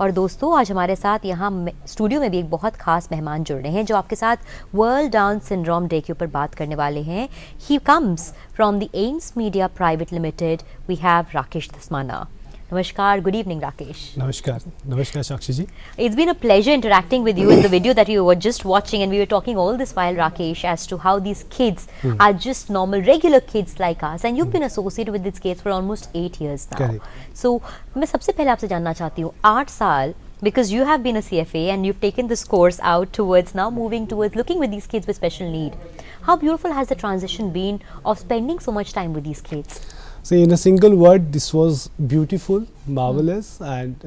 और दोस्तों आज हमारे साथ यहाँ स्टूडियो में भी एक बहुत खास मेहमान जुड़ रहे हैं जो आपके साथ वर्ल्ड डाउन सिंड्रोम डे के ऊपर बात करने वाले हैं. He comes from the Aims media private limited. We have Rakesh Dhasmana. Namaskar, good evening Rakesh. Namaskar Sakshi ji. It's been a pleasure interacting with you in the video that you were just watching, and we were talking all this while, Rakesh, as to how these kids are just normal, regular kids like us, and you've been associated with these kids for almost 8 years now. Correct. So, मैं सबसे पहले आपसे जानना चाहती हूँ 8 साल, because you have been a CFA and you've taken this course out towards now moving towards looking with these kids with special need. How beautiful has the transition been of spending so much time with these kids? So in a single word, this was beautiful, marvelous, and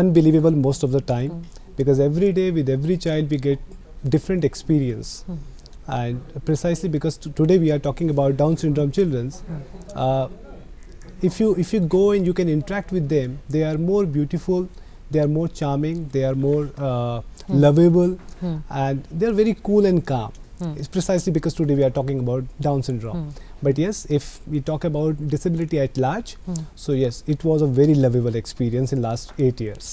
unbelievable most of the time, because every day with every child we get different experience, and precisely because today we are talking about Down syndrome children. If you go and you can interact with them, they are more beautiful, they are more charming, they are more lovable, and they are very cool and calm. It's precisely because today we are talking about Down syndrome. But yes, if we talk about disability at large, so yes, it was a very lovable experience in last 8 years.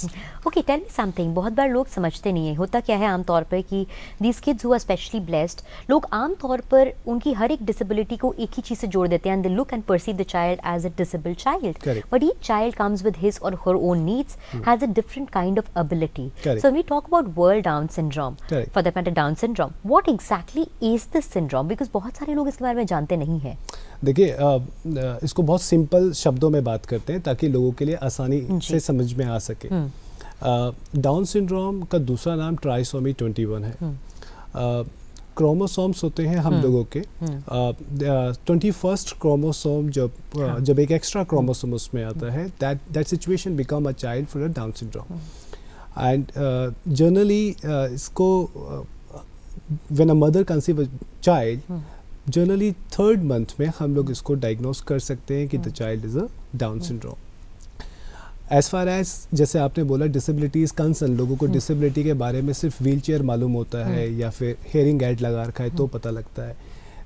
Okay, tell me something. बहुत बार लोग समझते नहीं है, होता क्या है आमतौर पर कि these kids who are specially blessed, लोग आमतौर पर उनकी हर एक disability को एक ही चीज़ से जोड़ देते हैं, and they look and perceive the child as a disabled child. Correct. But each child comes with his or her own needs, has a different kind of ability. Correct. So when we talk about World Down syndrome, Correct. for that matter Down syndrome, what exactly is this syndrome? Because बहुत सारे लोग इसके बारे में जानते नहीं हैं. देखिए इसको बहुत सिंपल शब्दों में बात करते हैं ताकि लोगों के लिए आसानी से समझ में आ सके. डाउन सिंड्रोम का दूसरा नाम ट्राइसोमी 21 है. क्रोमोसोम्स होते हैं हम लोगों के. 21st क्रोमोसोम जब एक एक्स्ट्रा क्रोमोसोम उसमें आता है, that situation become a child for a down syndrome. And generally इसको when a mother conceive a child, generally 3rd month में हम लोग इसको डायग्नोस कर सकते हैं कि the child is a down syndrome. As far as जैसे आपने बोला डिसेबिलिटीज़ कंसर्न, लोगों को डिसेबिलिटी के बारे में सिर्फ व्हीलचेयर मालूम होता है या फिर हेयरिंग एड लगा रखा है तो पता लगता है.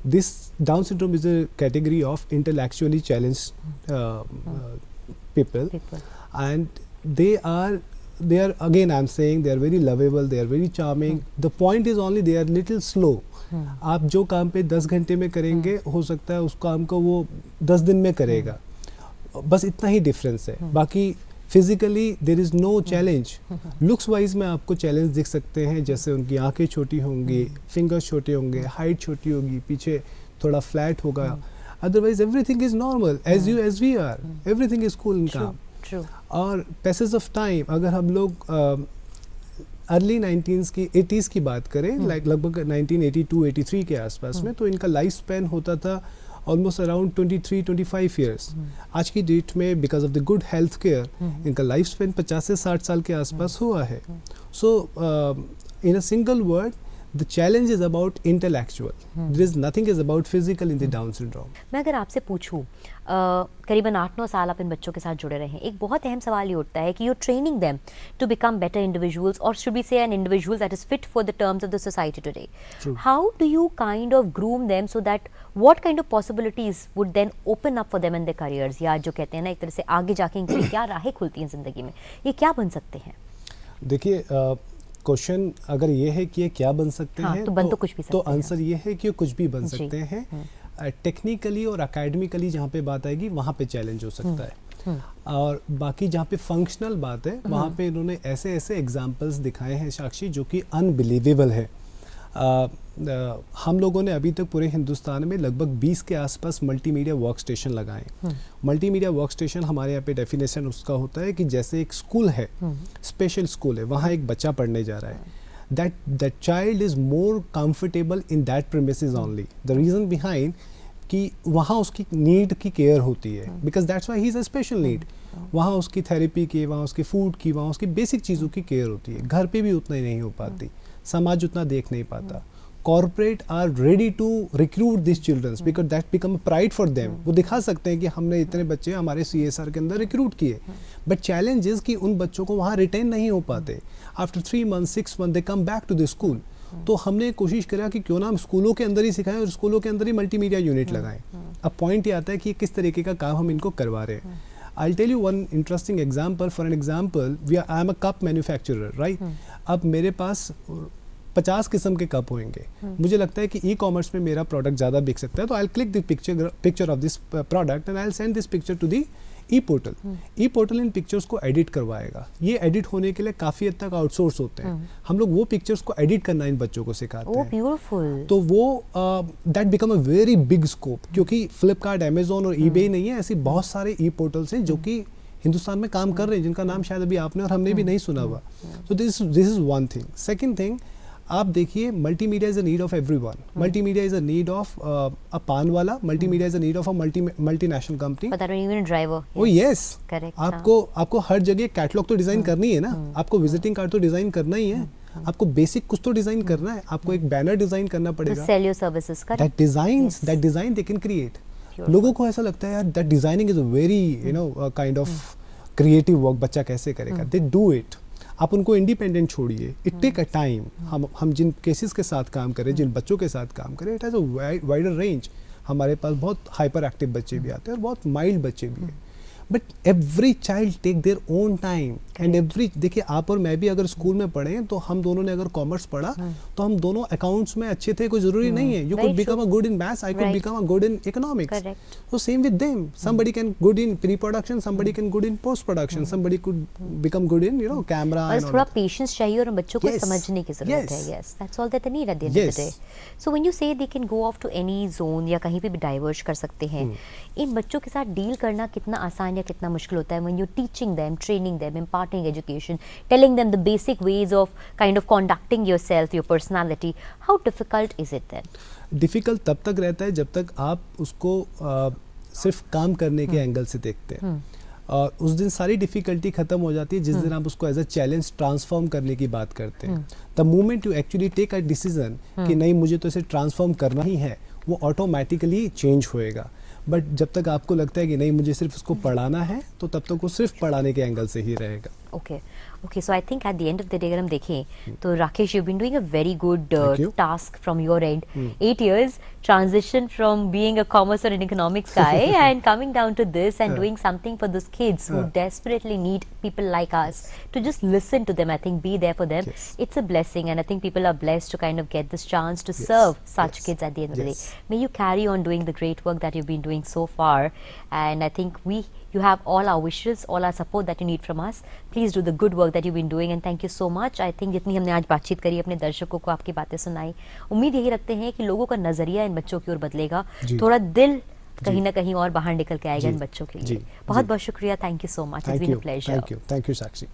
This down syndrome is a category of intellectually challenge people, and they are again I'm saying they are very lovable, they are very charming. The point is only they are little slow. आप जो काम पे 10 घंटे में करेंगे, हो सकता है उस काम को वो 10 दिन में करेगा. बस इतना ही डिफरेंस है. बाकी physically there is no challenge. Looks wise में आपको चैलेंज दिख सकते हैं, जैसे उनकी आंखें छोटी होंगी, फिंगर्स छोटे होंगे, हाइट छोटी होगी, पीछे थोड़ा फ्लैट होगा. Otherwise everything is normal as we are. Everything is cool and calm. और पैसेज ऑफ टाइम अगर हम लोग अर्ली 19s की 80s की बात करें, लगभग 1982-83 के आसपास में, तो इनका लाइफ स्पैन होता था ऑलमोस्ट अराउंड 23-25 ईयर्स. आज की डेट में because of the good health care इनका लाइफ स्पैन 50 से 60 साल के आसपास हुआ है. So in a single word, the challenge is about intellectual. There is nothing is about physical in the Down syndrome. मैं अगर आपसे पूछूं, करीबन 8-9 साल आप इन बच्चों के साथ जुड़े रहे हैं, एक बहुत अहम सवाल ये उठता है कि you're training them to become better individuals, or should we say an individual that is fit for the terms of the society today. True. How do you kind of groom them so that what kind of possibilities would then open up for them in their careers? या जो कहते हैं ना एक तरह से आगे जाके इनकी क्या राहें खुलती हैं ज़िंदगी में, ये क्या बन सकते हैं? देखिए क्वेश्चन अगर ये है कि ये क्या बन सकते हैं, तो बन तो कुछ भी सकते तो हैं. आंसर ये है कि ये कुछ भी बन सकते हैं. टेक्निकली और एकेडमिकली जहाँ पे बात आएगी वहाँ पे चैलेंज हो सकता है. और बाकी जहाँ पे फंक्शनल बात है वहाँ पे इन्होंने ऐसे ऐसे एग्जांपल्स दिखाए हैं साक्षी, जो कि अनबिलीवेबल है. हम लोगों ने अभी तक पूरे हिंदुस्तान में लगभग 20 के आसपास मल्टीमीडिया वर्क स्टेशन लगाए. मल्टीमीडिया वर्क स्टेशन हमारे यहाँ पे डेफिनेशन उसका होता है कि जैसे एक स्कूल है, स्पेशल स्कूल है, वहाँ एक बच्चा पढ़ने जा रहा है. that child is more comfortable in that premises only. The reason behind कि वहाँ उसकी नीड की केयर होती है, because that's why he is a special need. वहाँ उसकी थेरेपी की, वहाँ उसकी फूड की, वहाँ उसकी बेसिक चीज़ों की केयर होती है. घर पे भी उतना ही नहीं हो पाती, समाज उतना देख नहीं पाता. Corporate are ready to recruit this childrens because that become pride for them. वो दिखा सकते हैं कि हमने इतने बच्चे हमारे CSR के अंदर रिक्रूट किए. बट चैलेंज इज कि उन बच्चों को वहाँ रिटेन नहीं हो पाते. After 3 months 6 months they come back to the school. तो हमने कोशिश करा कि क्यों ना हम स्कूलों के अंदर ही सिखाएं और स्कूलों के अंदर ही मल्टीमीडिया यूनिट लगाएं. अब पॉइंट ये आता है कि किस तरीके का काम हम इनको करवा रहे हैं. I'll tell you one interesting example. For an example, I am a cup manufacturer, right? अब मेरे पास 50 किस्म के कप होंगे. मुझे लगता है कि ई कॉमर्स में मेरा प्रोडक्ट ज़्यादा बिक सकता है, तो I click the picture of this product and I send this picture to the e portal. E portal इन पिक्चर्स को एडिट करवाएगा. ये एडिट होने के लिए काफ़ी हद तक आउटसोर्स होते हैं. हम लोग वो पिक्चर्स को एडिट करना इन बच्चों को सिखाते हैं. ब्यूटीफुल. तो वो that become a very big scope, क्योंकि फ्लिपकार्ट, अमेजोन और ईबे नहीं है, ऐसी बहुत सारे ई पोर्टल्स हैं जो कि हिंदुस्तान में काम कर रहे हैं, जिनका नाम शायद अभी आपने और हमने भी नहीं सुना हुआ. तो this is one thing. Second thing, आप देखिए, multimedia is a need of everyone. Multimedia is a need of a पान वाला. Multimedia is a need of a multinational company. But I don't even a driver. O yes, Correct. आपको हर जगह catalogue तो design करनी है ना. आपको visiting card तो डिजाइन करना ही है. आपको बेसिक कुछ तो डिजाइन करना है. आपको एक बैनर डिजाइन करना To पड़ेगा. sell your services. Correct. That design they can create. लोगों को ऐसा लगता है यार that designing is a very kind of creative work. बच्चा कैसे करेगा? They do it. आप उनको इंडिपेंडेंट छोड़िए. It take a time. हम जिन केसेस के साथ काम करें, जिन बच्चों के साथ काम करें, it has a wider range. हमारे पास बहुत हाइपर एक्टिव बच्चे भी आते हैं और बहुत माइल्ड बच्चे भी हैं. But every child take their own time and every. देखिए, आप और मैं भी अगर स्कूल में पढ़े, तो हम दोनों ने अगर कॉमर्स पढ़ा, तो हम दोनों अकाउंट्स में अच्छे थे, कोई जरूरी नहीं है. You could become a good in maths, I could become a good in economics. So same with them. Somebody can good in pre-production, somebody can good in post-production, somebody could become good in camera. बस थोड़ा patience चाहिए और उन बच्चों को समझने की जरूरत है. Yes, that's all that they need at the end of the day. So when you say they can go off to any zone या कहीं पे भी डाइवर्ज कर सकते हैं, इन बच्चों के साथ डील करना कितना आसान या कितना मुश्किल होता है? when you're teaching them, training them, imparting education, telling them the basic ways of kind of conducting yourself, your personality, how difficult is it then? Difficult तब तक रहता है जब तक आप उसको सिर्फ काम करने के एंगल से देखते हैं. और उस दिन सारी डिफिकल्टी खत्म हो जाती है जिस दिन आप उसको एज अ चैलेंज ट्रांसफॉर्म करने की बात करते हैं. The moment you actually take a decision कि नहीं, मुझे तो इसे ट्रांसफॉर्म करना ही है, वो ऑटोमेटिकली चेंज होएगा. बट जब तक आपको लगता है कि नहीं, मुझे सिर्फ उसको पढ़ाना है, तो तब तक वो सिर्फ पढ़ाने के एंगल से ही रहेगा. Okay, so I think at the end of the day अगर हम देखें तो Rakesh, you've been doing a very good task from your end. 8 years transition from being a commerce or an economics guy and coming down to this and doing something for those kids who desperately need people like us to just listen to them. I think be there for them. Yes. It's a blessing, and I think people are blessed to kind of get this chance to serve such kids at the end of the day. May you carry on doing the great work that you've been doing so far, and I think you have all our wishes, all our support that you need from us. Please do the good work that you've been doing, and thank you so much. I think जितनी हमने आज बातचीत करी, अपने दर्शकों को आपकी बातें सुनाई, उम्मीद यही रखते हैं कि लोगों का नजरिया इन बच्चों की ओर बदलेगा, थोड़ा दिल कहीं ना कहीं और बाहर निकल के आएगा इन बच्चों के लिए. बहुत बहुत शुक्रिया. Thank you so much. It's been a pleasure. Thank you Sakshi.